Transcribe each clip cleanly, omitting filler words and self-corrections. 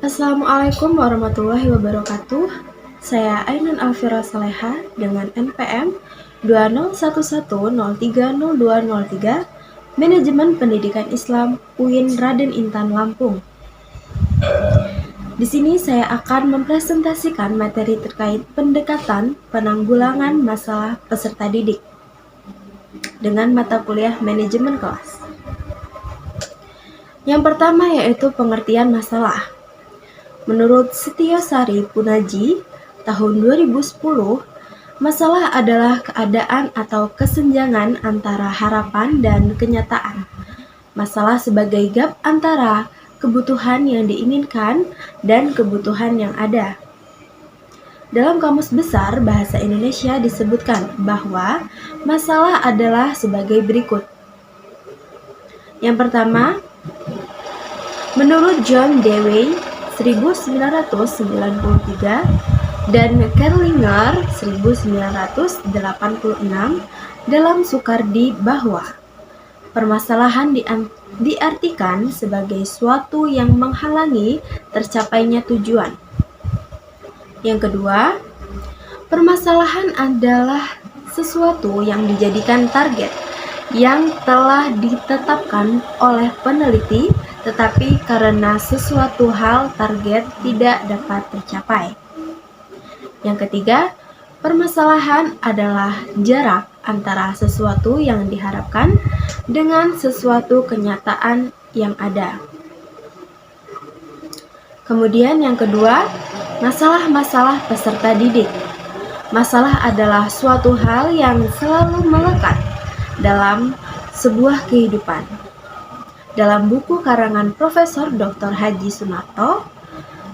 Assalamualaikum warahmatullahi wabarakatuh. Saya Ainun Alfira Saleha dengan NPM 2011030203, Manajemen Pendidikan Islam UIN Raden Intan Lampung. Di sini saya akan mempresentasikan materi terkait pendekatan penanggulangan masalah peserta didik dengan mata kuliah manajemen kelas. Yang pertama yaitu pengertian masalah. Menurut Setiosari Punaji, tahun 2010, masalah adalah keadaan atau kesenjangan antara harapan dan kenyataan. Masalah sebagai gap antara kebutuhan yang diinginkan dan kebutuhan yang ada. Dalam Kamus Besar Bahasa Indonesia disebutkan bahwa masalah adalah sebagai berikut. Yang pertama, menurut John Dewey 1993 dan Kerlinger 1986 dalam Soekardi bahwa permasalahan diartikan sebagai suatu yang menghalangi tercapainya tujuan. Yang kedua, permasalahan adalah sesuatu yang dijadikan target yang telah ditetapkan oleh peneliti, tetapi karena sesuatu hal target tidak dapat tercapai. Yang ketiga, permasalahan adalah jarak antara sesuatu yang diharapkan dengan sesuatu kenyataan yang ada. Kemudian yang kedua, masalah-masalah peserta didik. Masalah adalah suatu hal yang selalu melekat dalam sebuah kehidupan. Dalam buku karangan Profesor Dr. Haji Sunarto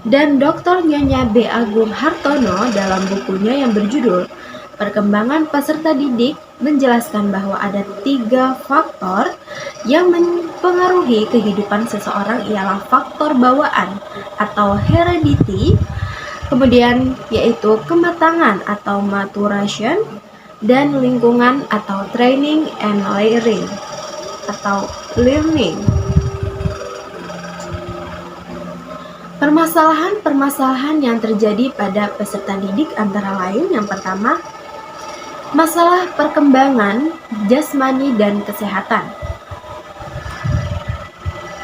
dan Dr. Nyonya B. Agung Hartono dalam bukunya yang berjudul Perkembangan Peserta Didik menjelaskan bahwa ada 3 faktor yang mempengaruhi kehidupan seseorang, ialah faktor bawaan atau heredity, kemudian yaitu kematangan atau maturation, dan lingkungan atau training and learning atau learning. Permasalahan-permasalahan yang terjadi pada peserta didik antara lain: yang pertama, masalah perkembangan jasmani dan kesehatan.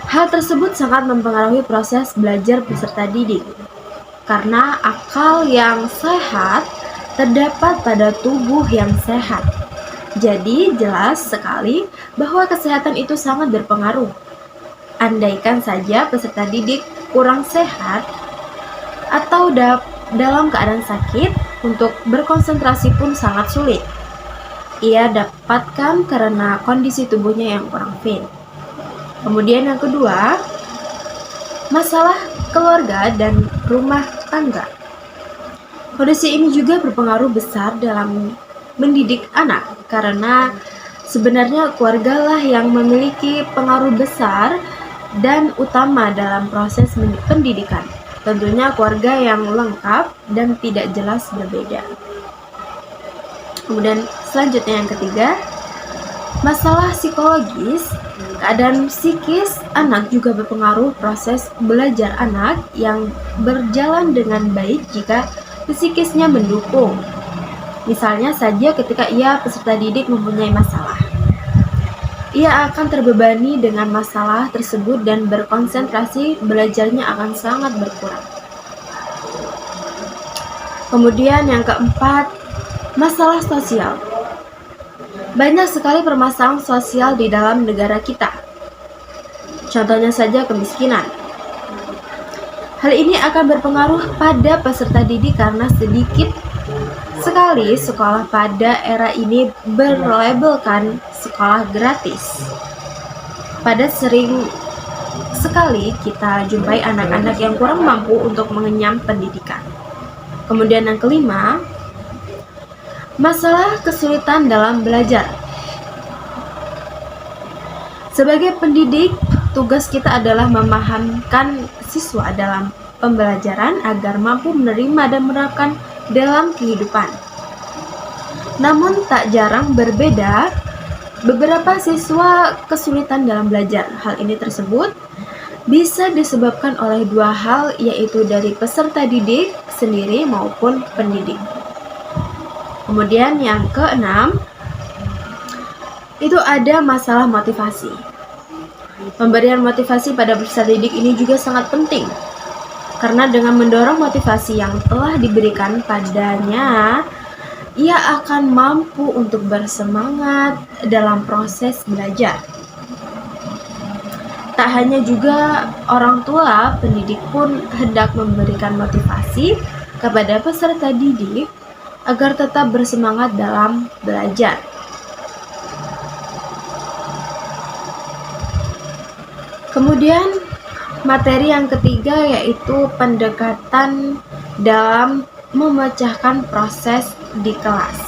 Hal tersebut sangat mempengaruhi proses belajar peserta didik, karena akal yang sehat terdapat pada tubuh yang sehat. Jadi jelas sekali bahwa kesehatan itu sangat berpengaruh. Andaikan saja peserta didik kurang sehat atau dalam keadaan sakit, untuk berkonsentrasi pun sangat sulit ia dapatkan karena kondisi tubuhnya yang kurang fit. Kemudian yang kedua, masalah keluarga dan rumah tangga. Kondisi ini juga berpengaruh besar dalam mendidik anak, karena sebenarnya keluarga lah yang memiliki pengaruh besar dan utama dalam proses pendidikan. Tentunya keluarga yang lengkap dan tidak jelas berbeda. Kemudian selanjutnya yang ketiga, masalah psikologis. Keadaan psikis anak juga berpengaruh proses belajar anak yang berjalan dengan baik jika psikisnya mendukung. Misalnya saja ketika peserta didik mempunyai masalah, ia akan terbebani dengan masalah tersebut dan berkonsentrasi belajarnya akan sangat berkurang. Kemudian yang keempat, masalah sosial. Banyak sekali permasalahan sosial di dalam negara kita. Contohnya saja kemiskinan. Hal ini akan berpengaruh pada peserta didik karena sedikit sekali sekolah pada era ini berlabelkan sekolah gratis. Pada sering sekali kita jumpai anak-anak yang kurang mampu untuk mengenyam pendidikan. Kemudian yang kelima, masalah kesulitan dalam belajar. Sebagai pendidik, tugas kita adalah memahamkan siswa dalam pembelajaran agar mampu menerima dan menerapkan dalam kehidupan. Namun tak jarang beberapa siswa kesulitan dalam belajar. Hal ini tersebut bisa disebabkan oleh dua hal, yaitu dari peserta didik sendiri maupun pendidik. Kemudian yang keenam, itu ada masalah motivasi. Pemberian motivasi pada peserta didik ini juga sangat penting, karena dengan mendorong motivasi yang telah diberikan padanya, ia akan mampu untuk bersemangat dalam proses belajar. Tak hanya juga orang tua, pendidik pun hendak memberikan motivasi kepada peserta didik agar tetap bersemangat dalam belajar. Kemudian materi yang ketiga yaitu pendekatan dalam memecahkan proses di kelas.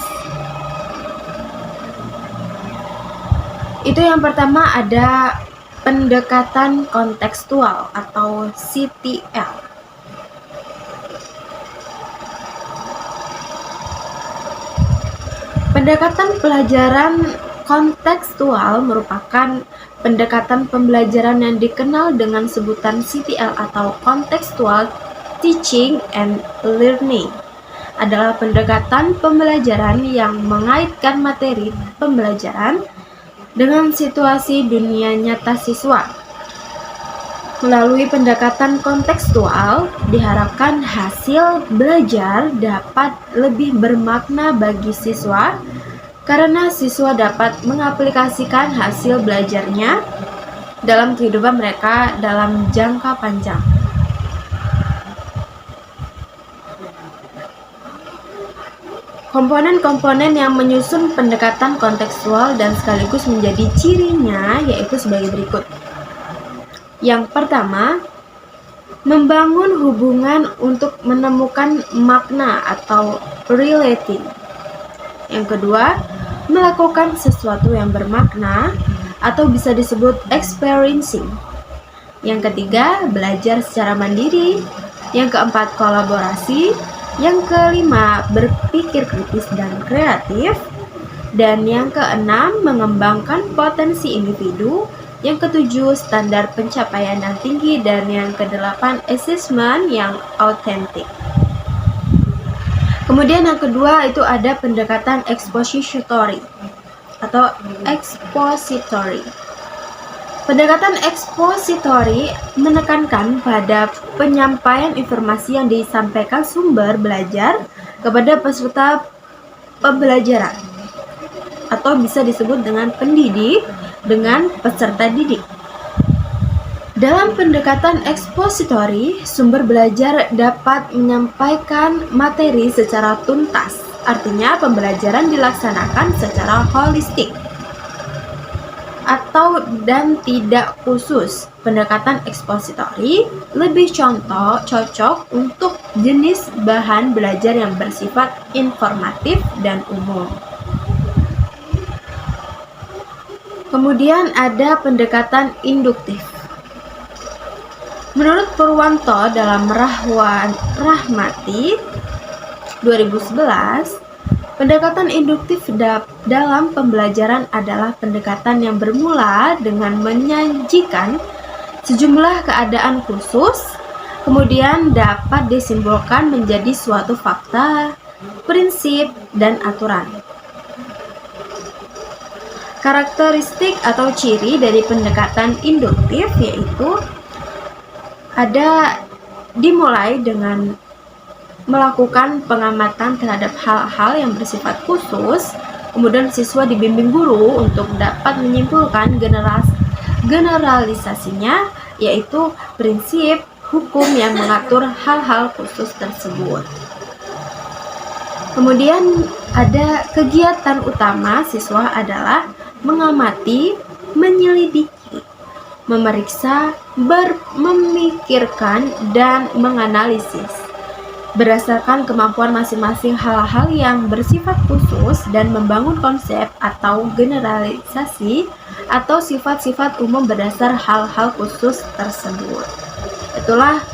Itu yang pertama ada pendekatan kontekstual atau CTL. Pendekatan pelajaran kontekstual merupakan pendekatan pembelajaran yang dikenal dengan sebutan CTL atau Contextual Teaching and Learning. Adalah pendekatan pembelajaran yang mengaitkan materi pembelajaran dengan situasi dunia nyata siswa. Melalui pendekatan kontekstual, diharapkan hasil belajar dapat lebih bermakna bagi siswa karena siswa dapat mengaplikasikan hasil belajarnya dalam kehidupan mereka dalam jangka panjang. Komponen-komponen yang menyusun pendekatan kontekstual dan sekaligus menjadi cirinya yaitu sebagai berikut. Yang pertama, membangun hubungan untuk menemukan makna atau relating. Yang kedua, melakukan sesuatu yang bermakna atau bisa disebut experiencing. Yang ketiga, belajar secara mandiri. Yang keempat, kolaborasi. Yang kelima, berpikir kritis dan kreatif. Dan yang keenam, mengembangkan potensi individu. Yang ketujuh, standar pencapaian yang tinggi. Dan yang kedelapan, assessment yang autentik. Kemudian yang kedua itu ada pendekatan expository atau expository. Pendekatan expository menekankan pada penyampaian informasi yang disampaikan sumber belajar kepada peserta pembelajaran atau bisa disebut dengan pendidik dengan peserta didik. Dalam pendekatan expository, sumber belajar dapat menyampaikan materi secara tuntas, artinya pembelajaran dilaksanakan secara holistik atau dan tidak khusus. Pendekatan expository lebih cocok untuk jenis bahan belajar yang bersifat informatif dan umum. Kemudian ada pendekatan induktif. Menurut Purwanto dalam Rahmati 2011, pendekatan induktif dalam pembelajaran adalah pendekatan yang bermula dengan menyajikan sejumlah keadaan khusus, kemudian dapat disimpulkan menjadi suatu fakta, prinsip, dan aturan. Karakteristik atau ciri dari pendekatan induktif yaitu ada dimulai dengan melakukan pengamatan terhadap hal-hal yang bersifat khusus, kemudian siswa dibimbing guru untuk dapat menyimpulkan generalisasinya, yaitu prinsip hukum yang mengatur hal-hal khusus tersebut. Kemudian ada kegiatan utama siswa adalah mengamati, menyelidiki, memeriksa, memikirkan, dan menganalisis. Berdasarkan kemampuan masing-masing hal-hal yang bersifat khusus dan membangun konsep atau generalisasi atau sifat-sifat umum berdasar hal-hal khusus tersebut. Itulah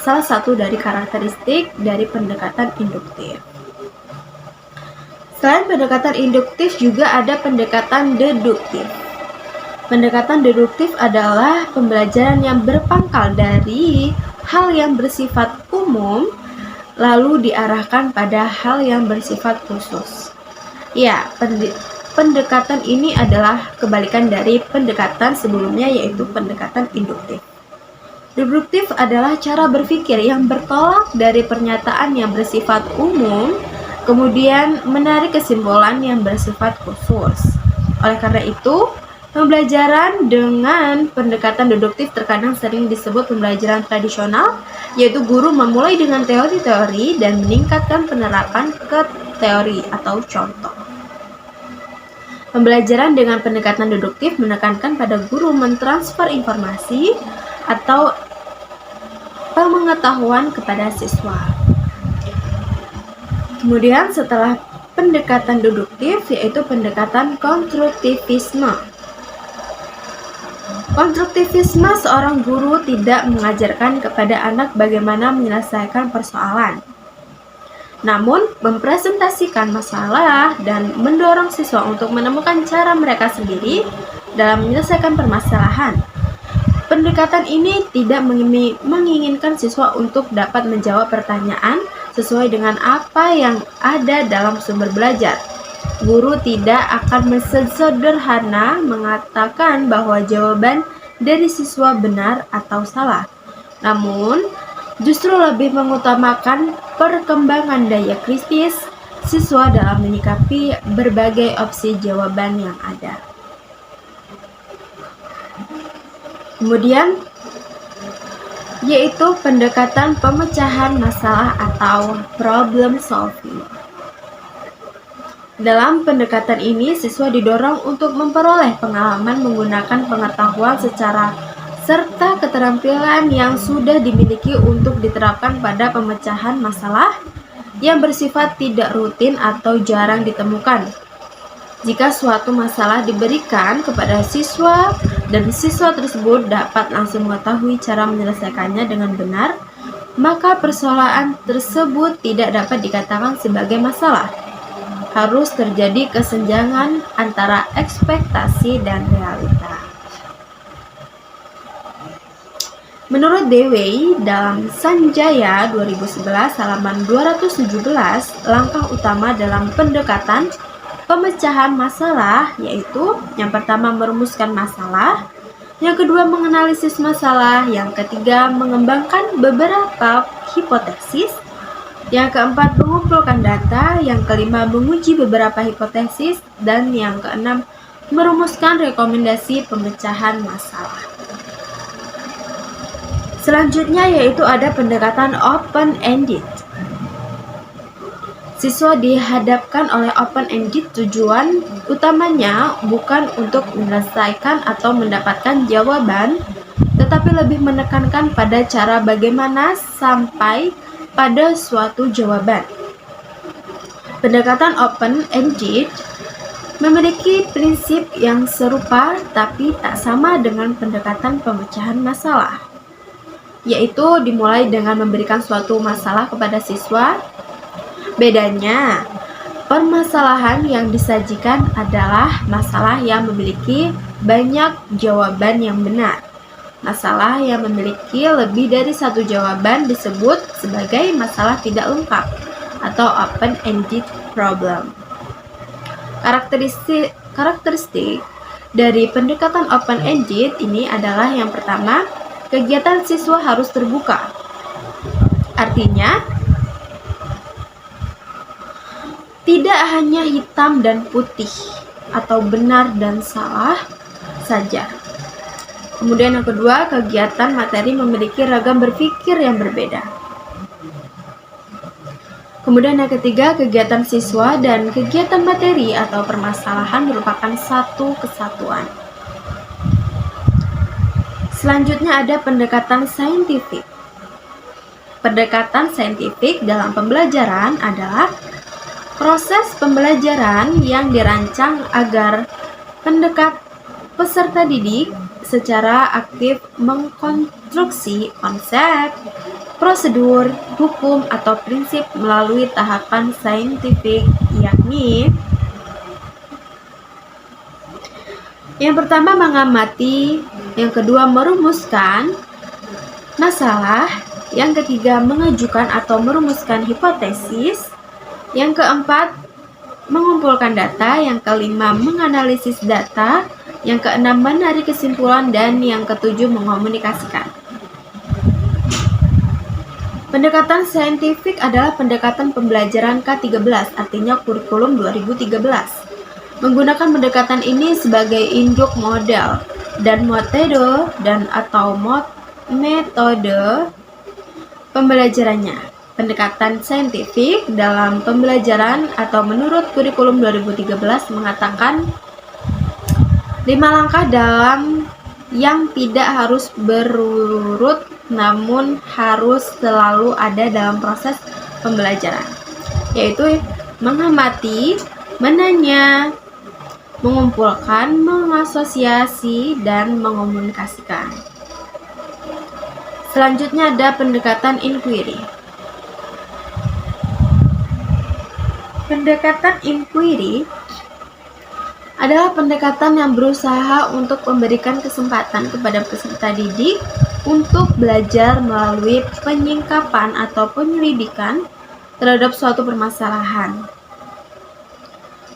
salah satu dari karakteristik dari pendekatan induktif. Selain pendekatan induktif juga ada pendekatan deduktif. Pendekatan deduktif adalah pembelajaran yang berpangkal dari hal yang bersifat umum lalu diarahkan pada hal yang bersifat khusus. Ya, pendekatan ini adalah kebalikan dari pendekatan sebelumnya, yaitu pendekatan induktif. Deduktif adalah cara berpikir yang bertolak dari pernyataan yang bersifat umum, kemudian menarik kesimpulan yang bersifat khusus. Oleh karena itu, pembelajaran dengan pendekatan deduktif terkadang sering disebut pembelajaran tradisional, yaitu guru memulai dengan teori-teori dan meningkatkan penerapan ke teori atau contoh. Pembelajaran dengan pendekatan deduktif menekankan pada guru mentransfer informasi atau pengetahuan kepada siswa. Kemudian setelah pendekatan deduktif, yaitu pendekatan konstruktivisme. Konstruktivisme, seorang guru tidak mengajarkan kepada anak bagaimana menyelesaikan persoalan, namun mempresentasikan masalah dan mendorong siswa untuk menemukan cara mereka sendiri dalam menyelesaikan permasalahan. Pendekatan ini tidak menginginkan siswa untuk dapat menjawab pertanyaan sesuai dengan apa yang ada dalam sumber belajar. Guru tidak akan sesederhana mengatakan bahwa jawaban dari siswa benar atau salah, namun justru lebih mengutamakan perkembangan daya kritis siswa dalam menyikapi berbagai opsi jawaban yang ada. Kemudian, yaitu pendekatan pemecahan masalah atau problem solving. Dalam pendekatan ini, siswa didorong untuk memperoleh pengalaman menggunakan pengetahuan serta keterampilan yang sudah dimiliki untuk diterapkan pada pemecahan masalah yang bersifat tidak rutin atau jarang ditemukan. Jika suatu masalah diberikan kepada siswa dan siswa tersebut dapat langsung mengetahui cara menyelesaikannya dengan benar, maka persoalan tersebut tidak dapat dikatakan sebagai masalah. Harus terjadi kesenjangan antara ekspektasi dan realita. Menurut Dewey, dalam Sanjaya 2011 halaman 217, langkah utama dalam pendekatan pemecahan masalah yaitu yang pertama merumuskan masalah, yang kedua menganalisis masalah, yang ketiga mengembangkan beberapa hipotesis, yang keempat mengumpulkan data, yang kelima menguji beberapa hipotesis, dan yang keenam merumuskan rekomendasi pemecahan masalah. Selanjutnya yaitu ada pendekatan open-ended. Siswa dihadapkan oleh open-ended, tujuan utamanya bukan untuk menyelesaikan atau mendapatkan jawaban, tetapi lebih menekankan pada cara bagaimana sampai pada suatu jawaban. Pendekatan open-ended memiliki prinsip yang serupa tapi tak sama dengan pendekatan pemecahan masalah, yaitu dimulai dengan memberikan suatu masalah kepada siswa. Bedanya, permasalahan yang disajikan adalah masalah yang memiliki banyak jawaban yang benar. Masalah yang memiliki lebih dari satu jawaban disebut sebagai masalah tidak lengkap atau open-ended problem. Karakteristik dari pendekatan open-ended ini adalah yang pertama, kegiatan siswa harus terbuka. Artinya, tidak hanya hitam dan putih atau benar dan salah saja. Kemudian yang kedua, kegiatan materi memiliki ragam berpikir yang berbeda. Kemudian yang ketiga, kegiatan siswa dan kegiatan materi atau permasalahan merupakan satu kesatuan. Selanjutnya ada pendekatan saintifik. Pendekatan saintifik dalam pembelajaran adalah proses pembelajaran yang dirancang agar peserta didik secara aktif mengkonstruksi konsep, prosedur, hukum, atau prinsip melalui tahapan saintifik, yakni Yang pertama mengamati, yang kedua merumuskan masalah, yang ketiga mengajukan atau merumuskan hipotesis, yang keempat mengumpulkan data, yang kelima menganalisis data, yang keenam menarik kesimpulan, dan yang ketujuh mengomunikasikan. Pendekatan saintifik adalah pendekatan pembelajaran K13, artinya kurikulum 2013. Menggunakan pendekatan ini sebagai induk model dan metode metode pembelajarannya. Pendekatan saintifik dalam pembelajaran atau menurut kurikulum 2013 mengatakan 5 langkah dalam yang tidak harus berurut namun harus selalu ada dalam proses pembelajaran, yaitu mengamati, menanya, mengumpulkan, mengasosiasi, dan mengomunikasikan. Selanjutnya ada pendekatan inquiry. Pendekatan inquiry adalah pendekatan yang berusaha untuk memberikan kesempatan kepada peserta didik untuk belajar melalui penyingkapan atau penyelidikan terhadap suatu permasalahan.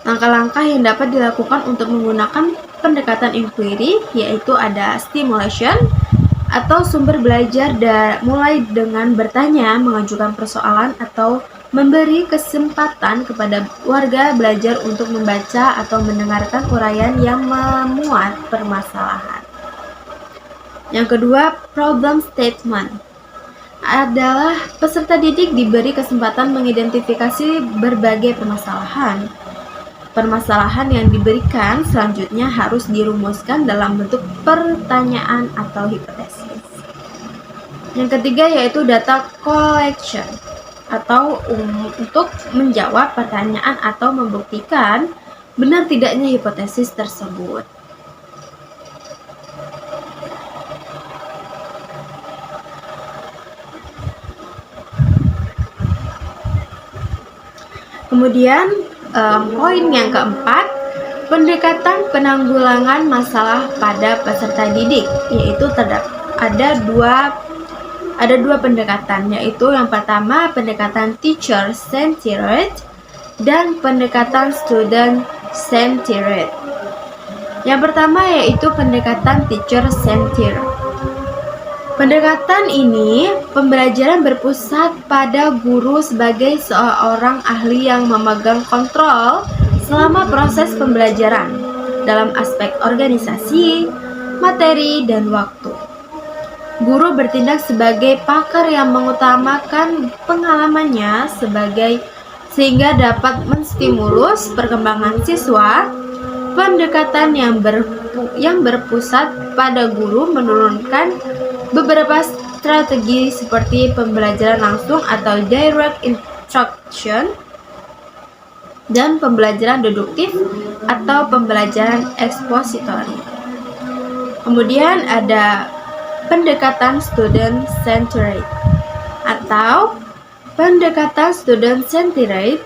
Langkah-langkah yang dapat dilakukan untuk menggunakan pendekatan inquiry yaitu ada stimulation atau sumber belajar mulai dengan bertanya, mengajukan persoalan, atau memberi kesempatan kepada warga belajar untuk membaca atau mendengarkan uraian yang memuat permasalahan. Yang kedua, problem statement adalah peserta didik diberi kesempatan mengidentifikasi berbagai permasalahan. Permasalahan yang diberikan selanjutnya harus dirumuskan dalam bentuk pertanyaan atau hipotesis. Yang ketiga yaitu data collection atau untuk menjawab pertanyaan atau membuktikan benar tidaknya hipotesis tersebut. Kemudian poin yang keempat, pendekatan penanggulangan masalah pada peserta didik, yaitu ada dua pendekatan, yaitu yang pertama pendekatan teacher centered dan pendekatan student centered. Yang pertama yaitu pendekatan teacher centered. Pendekatan ini, pembelajaran berpusat pada guru sebagai seorang ahli yang memegang kontrol selama proses pembelajaran dalam aspek organisasi, materi, dan waktu. Guru bertindak sebagai pakar yang mengutamakan pengalamannya sehingga dapat menstimulus perkembangan siswa. Pendekatan yang berpusat pada guru menurunkan beberapa strategi seperti pembelajaran langsung atau direct instruction dan pembelajaran deduktif atau pembelajaran ekspositori. Kemudian ada pendekatan student centered atau pendekatan student centered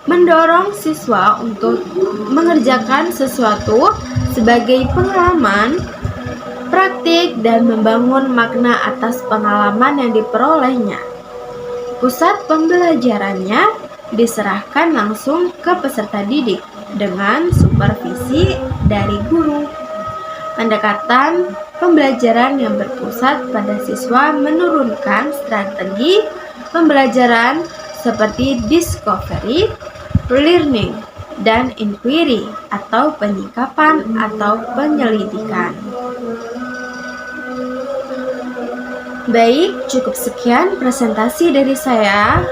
mendorong siswa untuk mengerjakan sesuatu sebagai pengalaman praktik dan membangun makna atas pengalaman yang diperolehnya. Pusat pembelajarannya diserahkan langsung ke peserta didik dengan supervisi dari guru. Pendekatan pembelajaran yang berpusat pada siswa menurunkan strategi pembelajaran seperti discovery, learning, dan inquiry atau penyingkapan atau penyelidikan. Baik, cukup sekian presentasi dari saya.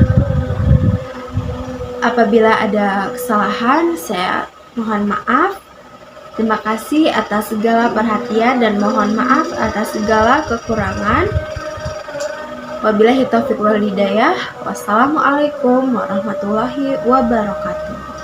Apabila ada kesalahan, saya mohon maaf. Terima kasih atas segala perhatian dan mohon maaf atas segala kekurangan. Wabillahi taufiq wal hidayah. Wassalamualaikum warahmatullahi wabarakatuh.